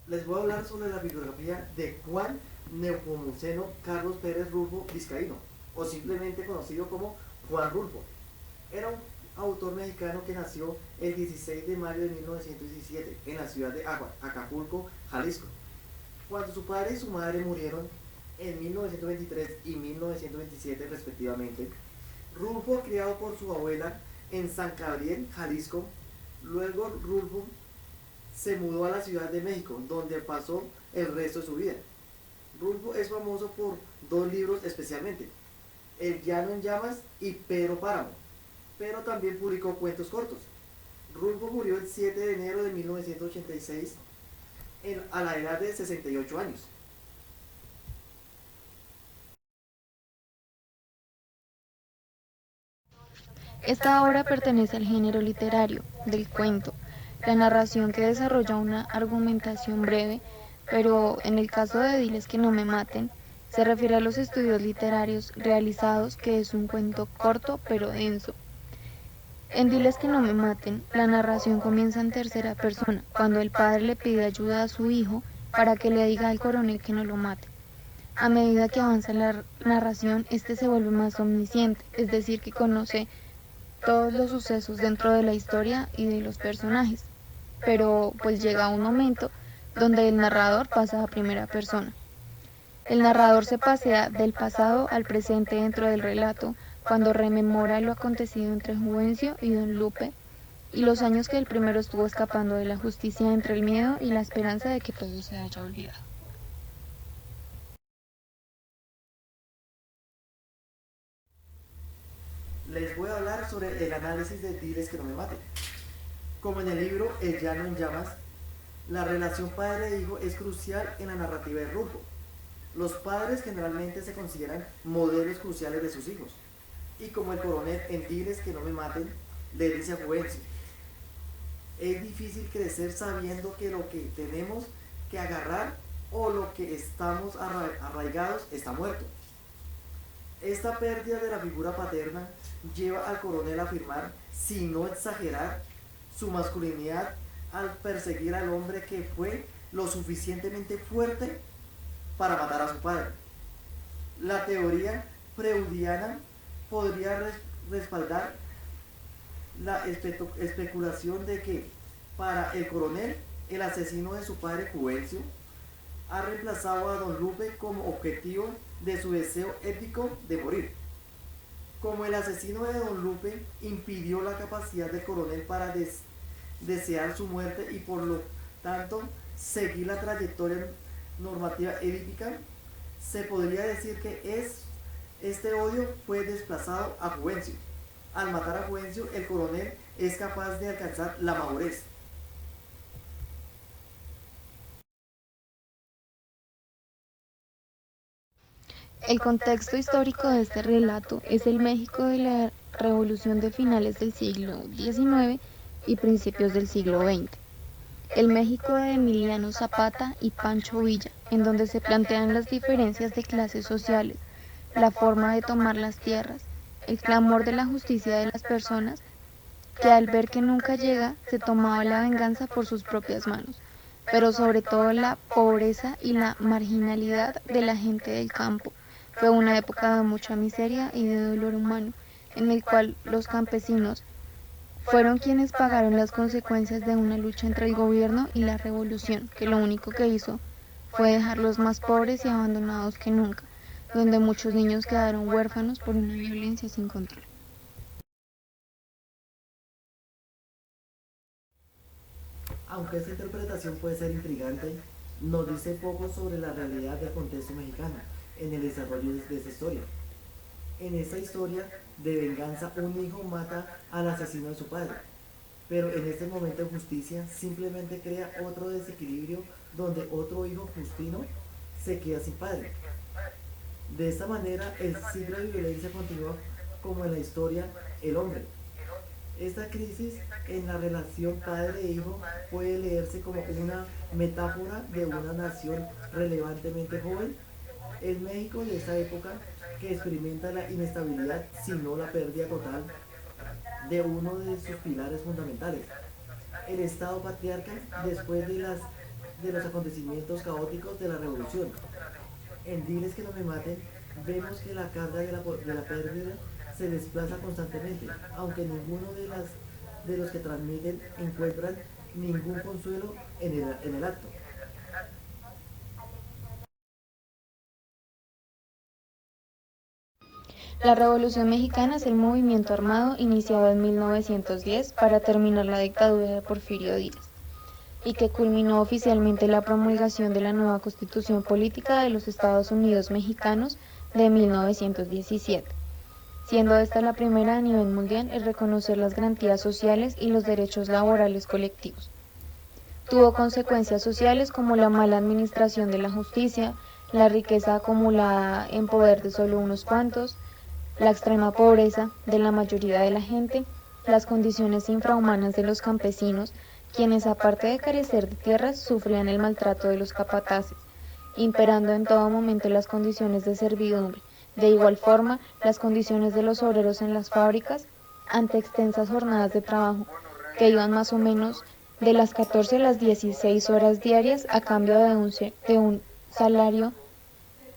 Les voy a hablar sobre la bibliografía de Juan Nepomuceno Carlos Pérez Rulfo Vizcaíno, o simplemente conocido como Juan Rulfo. Era un autor mexicano que nació el 16 de mayo de 1917 en la ciudad de Acapulco, Jalisco. Cuando su padre y su madre murieron en 1923 y 1927 respectivamente, Rulfo, criado por su abuela en San Gabriel, Jalisco, luego Rulfo se mudó a la Ciudad de México, donde pasó el resto de su vida. Rulfo es famoso por dos libros especialmente, El Llano en Llamas y Pedro Páramo, pero también publicó cuentos cortos. Rulfo murió el 7 de enero de 1986 a la edad de 68 años. Esta obra pertenece al género literario, del cuento, la narración que desarrolla una argumentación breve, pero en el caso de Diles que no me maten, se refiere a los estudios literarios realizados, que es un cuento corto pero denso. En Diles que no me maten, la narración comienza en tercera persona, cuando el padre le pide ayuda a su hijo para que le diga al coronel que no lo mate. A medida que avanza la narración, este se vuelve más omnisciente, es decir, que conoce todos los sucesos dentro de la historia y de los personajes. Pero pues llega un momento donde el narrador pasa a primera persona. El narrador se pasea del pasado al presente dentro del relato, cuando rememora lo acontecido entre Juvencio y Don Lupe y los años que el primero estuvo escapando de la justicia entre el miedo y la esperanza de que todo se haya olvidado. Les voy a hablar sobre el análisis de Diles que no me maten. Como en el libro El Llano en Llamas, la relación padre-hijo es crucial en la narrativa de Rulfo. Los padres generalmente se consideran modelos cruciales de sus hijos. Y como el coronel en Diles que no me maten, le dice a Juvencio, es difícil crecer sabiendo que lo que tenemos que agarrar o lo que estamos arraigados está muerto. Esta pérdida de la figura paterna lleva al coronel a afirmar, sin no exagerar, su masculinidad al perseguir al hombre que fue lo suficientemente fuerte para matar a su padre. La teoría freudiana podría respaldar la especulación de que para el coronel el asesino de su padre Juvencio ha reemplazado a Don Lupe como objetivo de su deseo épico de morir. Como el asesino de Don Lupe impidió la capacidad del coronel para desear su muerte y por lo tanto seguir la trayectoria normativa épica, se podría decir que este odio fue desplazado a Juvencio. Al matar a Juvencio, el coronel es capaz de alcanzar la madurez. El contexto histórico de este relato es el México de la Revolución de finales del siglo XIX y principios del siglo XX. El México de Emiliano Zapata y Pancho Villa, en donde se plantean las diferencias de clases sociales, la forma de tomar las tierras, el clamor de la justicia de las personas, que al ver que nunca llega, se tomaba la venganza por sus propias manos, pero sobre todo la pobreza y la marginalidad de la gente del campo. Fue una época de mucha miseria y de dolor humano, en el cual los campesinos fueron quienes pagaron las consecuencias de una lucha entre el gobierno y la revolución, que lo único que hizo fue dejarlos más pobres y abandonados que nunca, donde muchos niños quedaron huérfanos por una violencia sin control. Aunque esta interpretación puede ser intrigante, nos dice poco sobre la realidad del contexto mexicano en el desarrollo de esta historia. En esta historia de venganza, un hijo mata al asesino de su padre, pero en este momento de justicia simplemente crea otro desequilibrio donde otro hijo Justino se queda sin padre. De esta manera, el ciclo de violencia continúa como en la historia El Hombre. Esta crisis en la relación padre-hijo puede leerse como una metáfora de una nación relevantemente joven, el México de esta época que experimenta la inestabilidad, sino la pérdida total de uno de sus pilares fundamentales. El Estado patriarca, después de las de los acontecimientos caóticos de la revolución. En Diles que no me maten, vemos que la carga de la pérdida se desplaza constantemente, aunque ninguno de los que transmiten encuentran ningún consuelo en el acto. La Revolución Mexicana es el movimiento armado iniciado en 1910 para terminar la dictadura de Porfirio Díaz y que culminó oficialmente la promulgación de la nueva Constitución Política de los Estados Unidos Mexicanos de 1917, siendo esta la primera a nivel mundial en reconocer las garantías sociales y los derechos laborales colectivos. Tuvo consecuencias sociales como la mala administración de la justicia, la riqueza acumulada en poder de solo unos cuantos, la extrema pobreza de la mayoría de la gente, las condiciones infrahumanas de los campesinos, quienes aparte de carecer de tierras sufrían el maltrato de los capataces, imperando en todo momento las condiciones de servidumbre. De igual forma, las condiciones de los obreros en las fábricas, ante extensas jornadas de trabajo, que iban más o menos de las 14 a las 16 horas diarias a cambio de un salario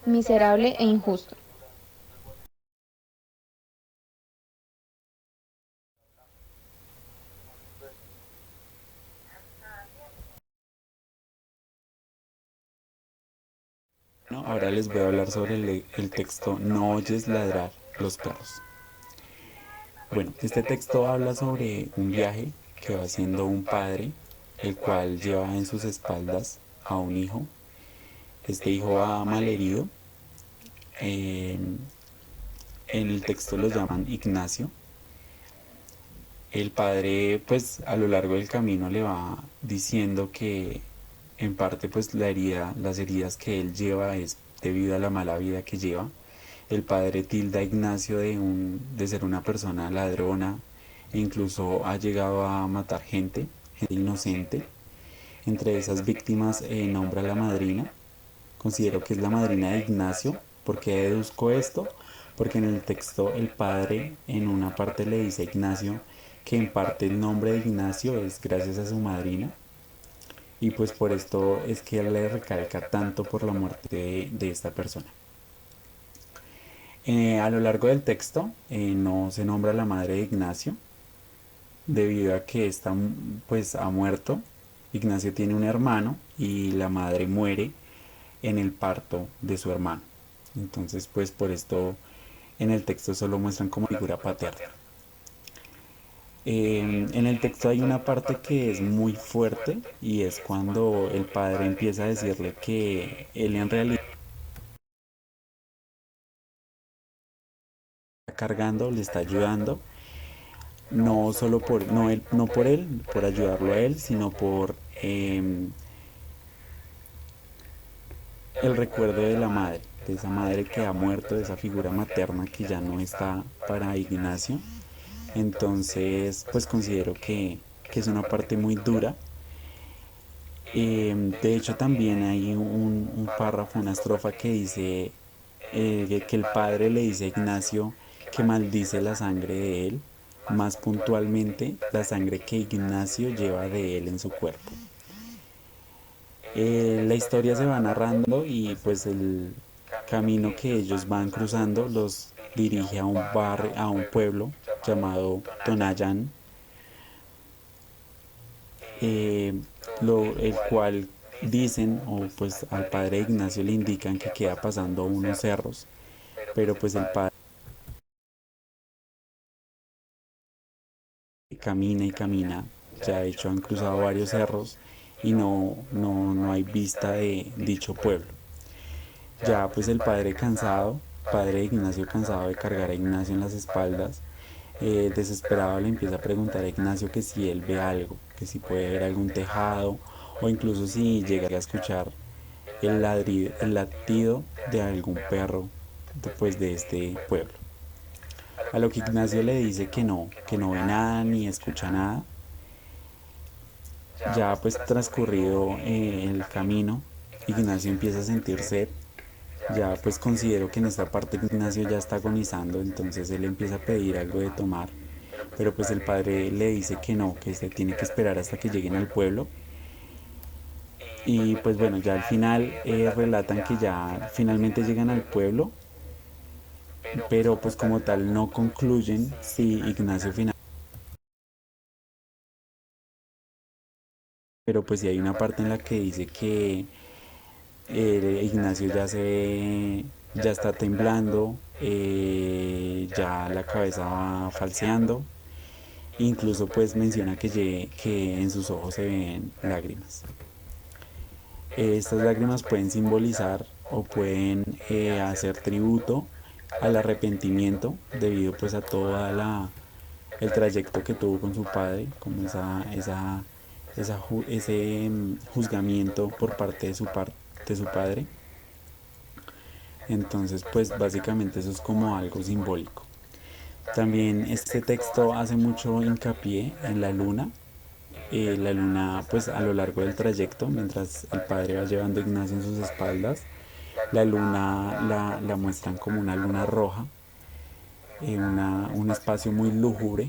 miserable e injusto. No, ahora les voy a hablar sobre el texto No oyes ladrar los perros. Bueno, este texto habla sobre un viaje que va haciendo un padre, el cual lleva en sus espaldas a un hijo. Este hijo va malherido. eh, en el texto lo llaman Ignacio. El padre, pues a lo largo del camino le va diciendo que en parte pues las heridas que él lleva es debido a la mala vida que lleva. El padre tilda a Ignacio de ser una persona ladrona e incluso ha llegado a matar gente inocente. Entre esas víctimas nombra a la madrina. Considero que es la madrina de Ignacio. ¿Por qué deduzco esto? Porque en el texto el padre en una parte le dice a Ignacio que en parte el nombre de Ignacio es gracias a su madrina. Y pues por esto es que él le recalca tanto por la muerte de esta persona. A lo largo del texto no se nombra a la madre de Ignacio debido a que esta pues ha muerto. Ignacio tiene un hermano y la madre muere en el parto de su hermano. Entonces pues por esto en el texto solo muestran como figura paterna. En el texto hay una parte que es muy fuerte y es cuando el padre empieza a decirle que él en realidad está cargando, le está ayudando, no solo por, no, él, no por él, por ayudarlo a él, sino por el recuerdo de la madre, de esa madre que ha muerto, de esa figura materna que ya no está para Ignacio. Entonces, pues considero que es una parte muy dura. De hecho, también hay un párrafo, una estrofa que dice que el padre le dice a Ignacio que maldice la sangre de él, más puntualmente la sangre que Ignacio lleva de él en su cuerpo. La historia se va narrando y pues el camino que ellos van cruzando los dirige a un barrio, a un pueblo llamado Tonayán, el cual dicen, o pues al padre Ignacio le indican que queda pasando unos cerros, pero pues el padre camina y camina, ya de hecho han cruzado varios cerros y no hay vista de dicho pueblo. Ya pues el padre Ignacio cansado de cargar a Ignacio en las espaldas, desesperado le empieza a preguntar a Ignacio que si él ve algo, que si puede ver algún tejado o incluso si llega a escuchar el latido de algún perro después de este pueblo. A lo que Ignacio le dice que no ve nada ni escucha nada. Ya pues transcurrido el camino, Ignacio empieza a sentir sed. Ya pues considero que en esta parte Ignacio ya está agonizando, entonces él empieza a pedir algo de tomar, pero pues el padre le dice que no, que se tiene que esperar hasta que lleguen al pueblo. Y pues bueno, ya al final relatan que ya finalmente llegan al pueblo, pero pues como tal no concluyen si Ignacio finalmente. Pero pues sí hay una parte en la que dice que Ignacio ya está temblando, ya la cabeza va falseando, incluso pues menciona que en sus ojos se ven lágrimas. Estas lágrimas pueden simbolizar o pueden hacer tributo al arrepentimiento debido pues a toda el trayecto que tuvo con su padre, como ese juzgamiento por parte de su padre. Entonces pues básicamente eso es como algo simbólico. También este texto hace mucho hincapié en la luna pues a lo largo del trayecto, mientras el padre va llevando a Ignacio en sus espaldas, la luna la muestran como una luna roja, un espacio muy lúgubre,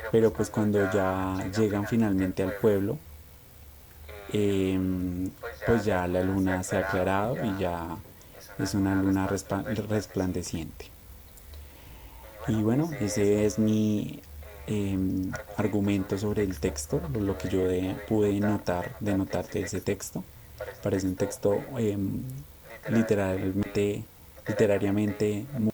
pero pues cuando ya llegan finalmente al pueblo, eh, pues ya la luna se ha aclarado y ya es una luna resplandeciente. Y bueno, ese es mi argumento sobre el texto, lo que yo pude notar de ese texto. Parece un texto literalmente, literariamente muy